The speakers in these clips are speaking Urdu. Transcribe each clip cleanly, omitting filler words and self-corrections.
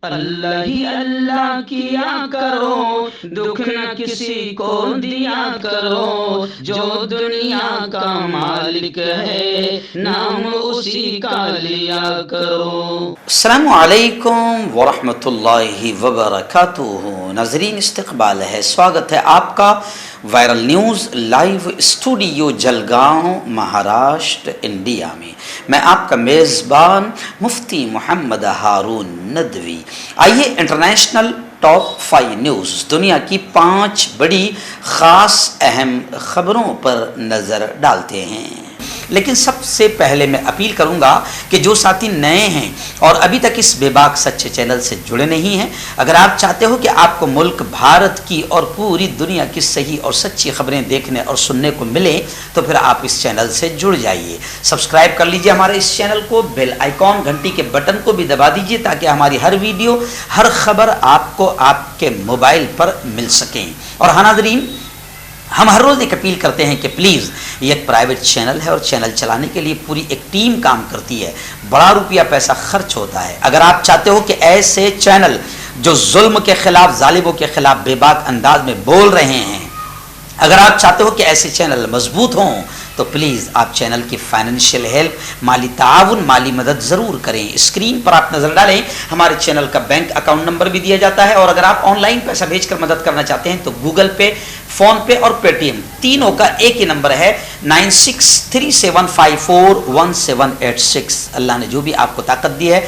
اللہ ہی اللہ کیا کرو، دکھ نہ کسی کو دیا کرو، جو دنیا کا مالک ہے نام اسی کا لیا کرو۔ السلام علیکم ورحمۃ اللہ وبرکاتہ۔ ناظرین، استقبال ہے، سواگت ہے آپ کا viral news live studio Jalgaon, Maharashtra, India میں۔ میں آپ کا میزبان مفتی محمد ہارون ندوی۔ آئیے انٹرنیشنل ٹاپ 5 نیوز، دنیا کی 5 بڑی خاص اہم خبروں پر نظر ڈالتے ہیں۔ لیکن سب سے پہلے میں اپیل کروں گا کہ جو ساتھی نئے ہیں اور ابھی تک اس بے باک سچے چینل سے جڑے نہیں ہیں، اگر آپ چاہتے ہو کہ آپ کو ملک بھارت کی اور پوری دنیا کی صحیح اور سچی خبریں دیکھنے اور سننے کو ملیں تو پھر آپ اس چینل سے جڑ جائیے۔ سبسکرائب کر لیجئے ہمارے اس چینل کو، بیل آئیکن گھنٹی کے بٹن کو بھی دبا دیجئے تاکہ ہماری ہر ویڈیو، ہر خبر آپ کو آپ کے موبائل پر مل سکیں۔ اور ہاں ناظرین، ہم ہر روز ایک اپیل کرتے ہیں کہ پلیز، یہ ایک پرائیویٹ چینل ہے اور چینل چلانے کے لیے پوری ایک ٹیم کام کرتی ہے، بڑا روپیہ پیسہ خرچ ہوتا ہے۔ اگر آپ چاہتے ہو کہ ایسے چینل جو ظلم کے خلاف، ظالموں کے خلاف بے باک انداز میں بول رہے ہیں، اگر آپ چاہتے ہو کہ ایسے چینل مضبوط ہوں تو پلیز آپ چینل کی فائنینشیل ہیلپ، مالی تعاون، مالی مدد ضرور کریں۔ اسکرین پر آپ نظر ڈالیں، ہمارے چینل کا بینک اکاؤنٹ نمبر بھی دیا جاتا ہے، اور اگر آپ آن لائن پیسہ بھیج کر مدد کرنا چاہتے ہیں تو گوگل پے، فون پے اور پے ٹی ایم تینوں کا ایک ہی نمبر ہے 9637541786۔ اللہ نے جو بھی آپ کو طاقت دی ہے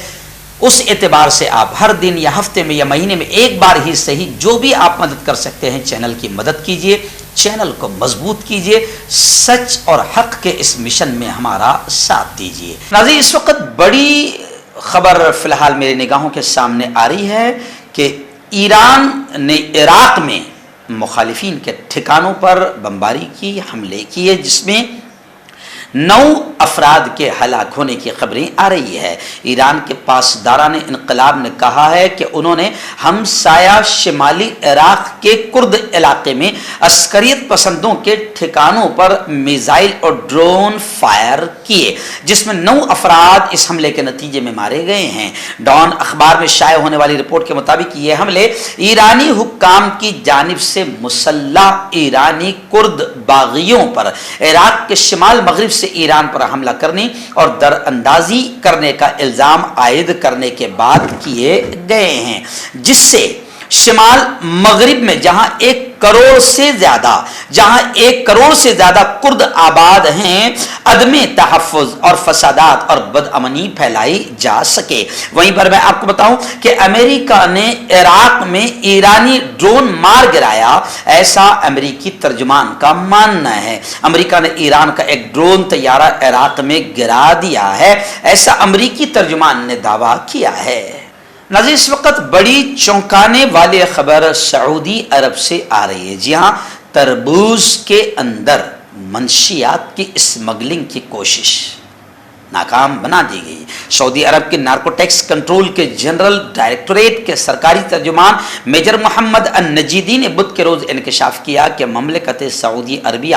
اس اعتبار سے آپ ہر دن یا ہفتے میں یا مہینے میں ایک بار ہی صحیح جو بھی آپ مدد کر سکتے ہیں چینل کی مدد کیجئے، چینل کو مضبوط کیجئے، سچ اور حق کے اس مشن میں ہمارا ساتھ دیجئے۔ ناظرین، اس وقت بڑی خبر فی الحال میری نگاہوں کے سامنے آ رہی ہے کہ ایران نے عراق میں مخالفین کے ٹھکانوں پر بمباری کی، حملے کیے، جس میں 9 افراد کے ہلاک ہونے کی خبریں آ رہی ہے۔ ایران کے پاسداران انقلاب نے کہا ہے کہ انہوں نے ہمسایہ شمالی عراق کے کرد علاقے میں عسکریت پسندوں کے ٹھکانوں پر میزائل اور ڈرون فائر کیے، جس میں 9 افراد اس حملے کے نتیجے میں مارے گئے ہیں۔ ڈان اخبار میں شائع ہونے والی رپورٹ کے مطابق یہ حملے ایرانی حکام کی جانب سے مسلح ایرانی کرد باغیوں پر عراق کے شمال مغرب سے ایران پر حملہ کرنے اور در اندازی کرنے کا الزام عائد کرنے کے بعد کیے گئے ہیں، جس سے شمال مغرب میں جہاں 1 کروڑ سے زیادہ کرد آباد ہیں، عدم تحفظ اور فسادات اور بدامنی پھیلائی جا سکے۔ وہیں پر میں آپ کو بتاؤں کہ امریکہ نے عراق میں ایرانی ڈرون مار گرایا، ایسا امریکی ترجمان کا ماننا ہے۔ امریکہ نے ایران کا ایک ڈرون طیارہ عراق میں گرا دیا ہے، ایسا امریکی ترجمان نے دعویٰ کیا ہے۔ ناظرین، اس وقت بڑی چونکانے والی خبر سعودی عرب سے آ رہی ہے۔ جی ہاں، تربوز کے اندر منشیات کی اسمگلنگ کی کوشش ناکام بنا دی گئی۔ سعودی عرب کے نارکوٹکس کنٹرول کے جنرل ڈائریکٹوریٹ کے سرکاری ترجمان میجر محمد النجیدی نے بدھ کے روز انکشاف کیا کہ مملکت سعودی عربیہ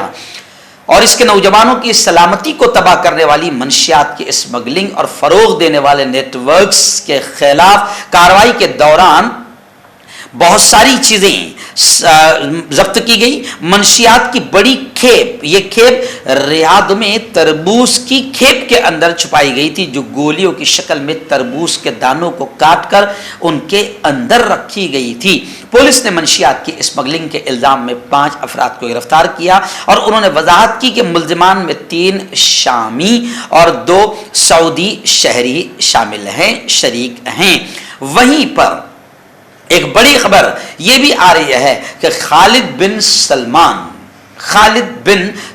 اور اس کے نوجوانوں کی سلامتی کو تباہ کرنے والی منشیات کی اسمگلنگ اور فروغ دینے والے نیٹ ورکس کے خلاف کارروائی کے دوران بہت ساری چیزیں ضبط کی گئی۔ منشیات کی بڑی کھیپ، یہ کھیپ ریاض میں تربوز کی کھیپ کے اندر چھپائی گئی تھی، جو گولیوں کی شکل میں تربوز کے دانوں کو کاٹ کر ان کے اندر رکھی گئی تھی۔ پولیس نے منشیات کی اسمگلنگ کے الزام میں 5 افراد کو گرفتار کیا، اور انہوں نے وضاحت کی کہ ملزمان میں 3 شامی اور 2 سعودی شہری شامل ہیں، شریک ہیں۔ وہیں پر ایک بڑی خبر یہ بھی آ رہی ہے کہ خالد بن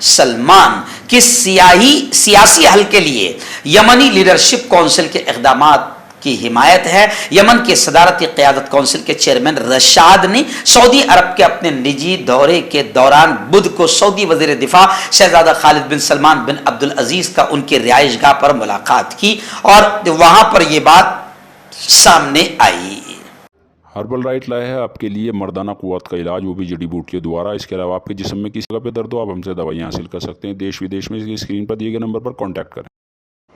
سلمان کی سیاسی حل کے لیے یمنی لیڈرشپ کونسل کے اقدامات کی حمایت ہے۔ یمن کے صدارتی قیادت کونسل کے چیئرمین رشاد نے سعودی عرب کے اپنے نجی دورے کے دوران بدھ کو سعودی وزیر دفاع شہزادہ خالد بن سلمان بن عبدالعزیز کا ان کی رہائش گاہ پر ملاقات کی، اور وہاں پر یہ بات سامنے آئی۔ ہربل رائٹ لائے ہے آپ کے لیے مردانہ قوت کا علاج، وہ بھی جڑی بوٹیوں دوارا۔ اس کے علاوہ آپ کے جسم میں کسی جگہ پہ درد ہو، آپ ہم سے دوائیاں حاصل کر سکتے ہیں دیش ودیش میں۔ اسکرین پر دیے گئے نمبر پر کانٹیکٹ کریں۔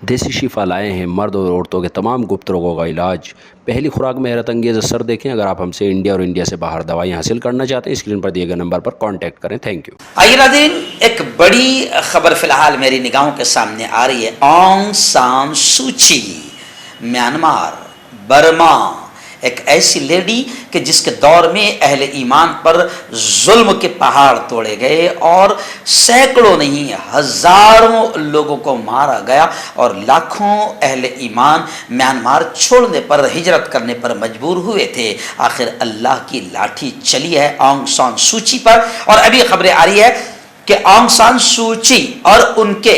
دیسی شفا لائے ہیں مرد اور عورتوں کے تمام گپت روگوں کا علاج. پہلی خوراک میں حیرت انگیز اثر دیکھیں. اگر آپ ہم سے انڈیا اور انڈیا سے باہر دوائیں حاصل کرنا چاہتے ہیں اسکرین پر دیے گئے نمبر پر کانٹیکٹ کریں. Thank you. آئیے ناظرین، ایک بڑی خبر فی الحال میری نگاہوں کے سامنے آ رہی ہے. آنگ سان سوچی، میانمار، برما، ایک ایسی لیڈی کہ جس کے دور میں اہل ایمان پر ظلم کے پہاڑ توڑے گئے اور سینکڑوں نہیں ہزاروں لوگوں کو مارا گیا اور لاکھوں اہل ایمان میانمار چھوڑنے پر، ہجرت کرنے پر مجبور ہوئے تھے. آخر اللہ کی لاٹھی چلی ہے آنگ سان سوچی پر. اور ابھی خبریں آ رہی ہے کہ آنگ سان سوچی اور ان کے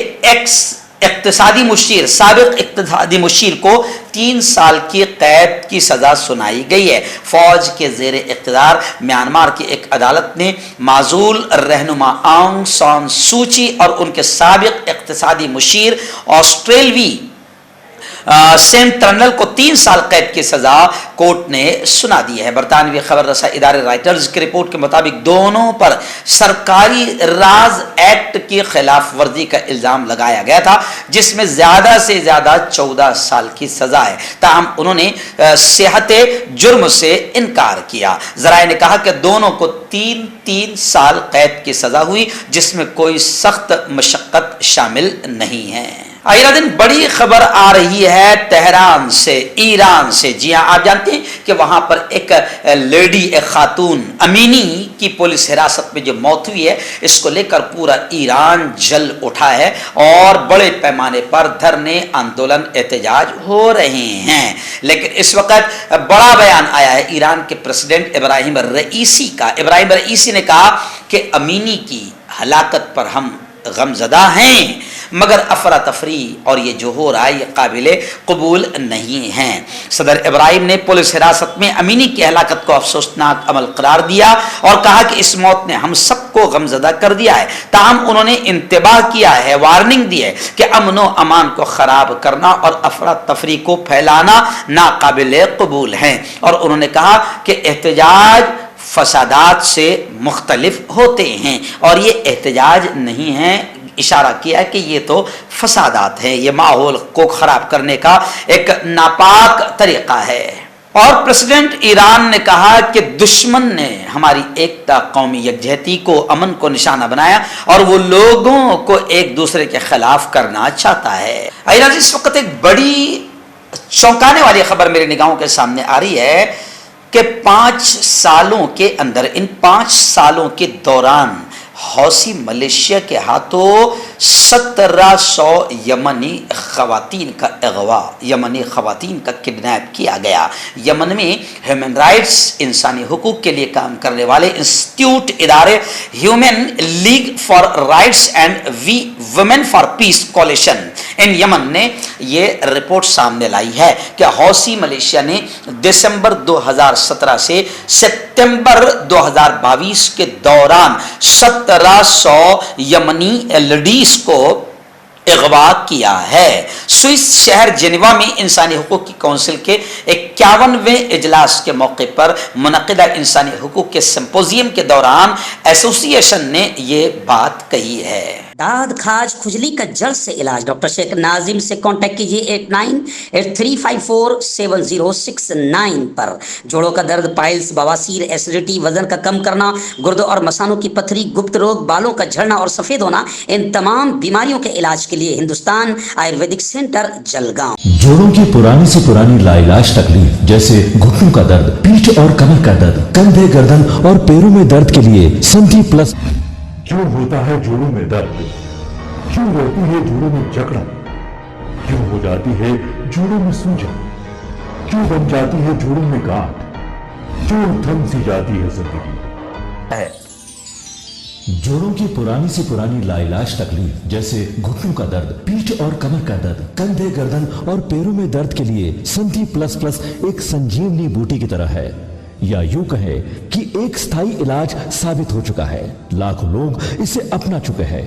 اقتصادی مشیر، سابق اقتصادی مشیر کو 3 سال کی قید کی سزا سنائی گئی ہے. فوج کے زیر اقتدار میانمار کی ایک عدالت نے معزول رہنما آنگ سان سوچی اور ان کے سابق اقتصادی مشیر آسٹریلوی سیم ٹرنل کو 3 سال قید کی سزا کورٹ نے سنا دی ہے. برطانوی خبر رساں ادارے رائٹرز کی رپورٹ کے مطابق دونوں پر سرکاری راز ایکٹ کی خلاف ورزی کا الزام لگایا گیا تھا، جس میں زیادہ سے زیادہ 14 سال کی سزا ہے. تاہم انہوں نے صحت جرم سے انکار کیا. ذرائع نے کہا کہ دونوں کو 3 سال قید کی سزا ہوئی، جس میں کوئی سخت مشقت شامل نہیں ہے. آئیے دن بڑی خبر آ رہی ہے تہران سے، ایران سے. جی ہاں، آپ جانتے ہیں کہ وہاں پر ایک لیڈی، ایک خاتون امینی کی پولیس حراست میں جو موت ہوئی ہے، اس کو لے کر پورا ایران جل اٹھا ہے اور بڑے پیمانے پر دھرنے، آندولن، احتجاج ہو رہے ہیں. لیکن اس وقت بڑا بیان آیا ہے ایران کے پریزیڈنٹ ابراہیم رئیسی کا. ابراہیم رئیسی نے کہا کہ امینی کی ہلاکت پر ہم غمزدہ ہیں، مگر افراتفری اور یہ جو ہو رہا ہے یہ قابل قبول نہیں ہے. صدر ابراہیم نے پولیس حراست میں امینی کی ہلاکت کو افسوسناک عمل قرار دیا اور کہا کہ اس موت نے ہم سب کو غمزدہ کر دیا ہے. تاہم انہوں نے انتباہ کیا ہے، وارننگ دی ہے کہ امن و امان کو خراب کرنا اور افراتفری کو پھیلانا ناقابل قبول ہیں. اور انہوں نے کہا کہ احتجاج فسادات سے مختلف ہوتے ہیں اور یہ احتجاج نہیں ہے. اشارہ کیا کہ یہ تو فسادات ہیں، یہ ماحول کو خراب کرنے کا ایک ناپاک طریقہ ہے. اور پریزیڈنٹ ایران نے کہا کہ دشمن نے ہماری ایکتا، قومی یکجہتی کو، امن کو نشانہ بنایا اور وہ لوگوں کو ایک دوسرے کے خلاف کرنا چاہتا ہے. اس وقت ایک بڑی چونکانے والی خبر میری نگاہوں کے سامنے آ رہی ہے کہ 5 سالوں کے اندر، ان 5 سالوں کے دوران حوثی ملیشیا کے ہاتھوں 1700 یمنی خواتین کا اغوا، یمنی خواتین کا کڈنیپ کیا گیا. یمن میں ہیومن رائٹس، انسانی حقوق کے لیے کام کرنے والے انسٹیٹیوٹ ادارے human league for rights and we women for peace coalition in Yemen نے یہ رپورٹ سامنے لائی ہے کہ حوثی ملیشیا نے دسمبر 2017 سے ستمبر 2022 کے دوران 1700 یمنی لیڈیز کو اغوا کیا ہے. سوئس شہر جنیوا میں انسانی حقوق کی کونسل کے 51ویں اجلاس کے موقع پر منعقدہ انسانی حقوق کے سمپوزیم کے دوران ایسوسی ایشن نے یہ بات کہی ہے. داد، کھاج، کھجلی کا جلد سے علاج ڈاکٹر شیخ ناظم سے کانٹیکٹ کیجیے 8983547069 پر. جوڑوں کا درد، پائلز، بواسیر، ایسیڈیٹی، وزن کا کم کرنا، گردوں اور مثانوں کی پتھری، گپت روگ، بالوں کا جھڑنا اور سفید ہونا، ان تمام بیماریوں کے علاج کے لیے ہندوستان آیورویدک سینٹر جلگاؤں. جوڑوں کی پرانی سے پرانی لا علاج تکلیف جیسے گھٹنوں کا درد، پیٹھ اور کمر کا درد، کندھے، گردن اور پیروں میں درد کے لیے سنٹی پلس. کیوں ہوتا ہے جوڑوں میں درد؟ کیوں رہتی ہے جوڑوں میں جکڑن؟ کیوں ہو جاتی ہے جوڑوں میں سوجن؟ کیوں بن جاتی ہے جوڑوں میں گاٹھ؟ کیوں تھم سی جاتی ہے زندگی؟ جوڑوں کی پرانی سے پرانی لا علاج تکلیف جیسے گھٹنوں کا درد، پیٹھ اور کمر کا درد، کندھے، گردن اور پیروں میں درد کے لیے سنٹی پلس پلس ایک سنجیونی بوٹی کی طرح ہے، یا یوں کہے کہ ایک ستھائی علاج ثابت ہو چکا ہے. لاکھوں لوگ اسے اپنا چکے ہیں